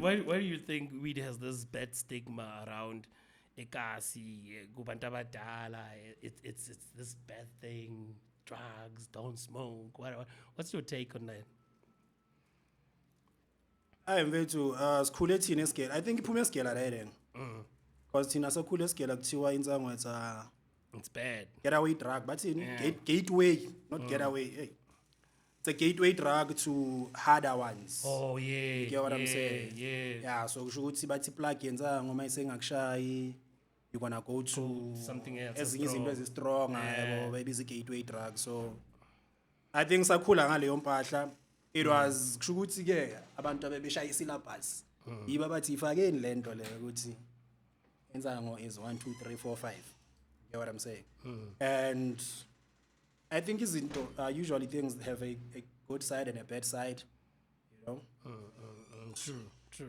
why do you think weed has this bad stigma around ekasi, kubantu abadala? It's this bad thing. Drugs, don't smoke. What's your take on that? I am very to sikhule thina esigela. I think iphume esigela reden. Because thina sakhule esigela kuthiwa insango it's a It's bad. getaway drug. But in Yeah. gateway, not getaway. Hey. It's a gateway drug to harder ones. Oh yeah. You get what I'm saying? Yeah. Yeah, so kusho ukuthi bathi plug yenza ngoma isengakushayi. You're gonna go to something else ezinye strong. izinto ezistrong Yeah. yabo baby is a gateway drug. So I think sakhula ngaleyo mpahla. It was kusho ukuthi ke abantu abebeshaya isyllabus. Yiba bathi ifakeni lento le ukuthi enza is 1 2 3 4 5. You get what I'm saying? And I think izinto usually things have a good side and a bad side, you know. True.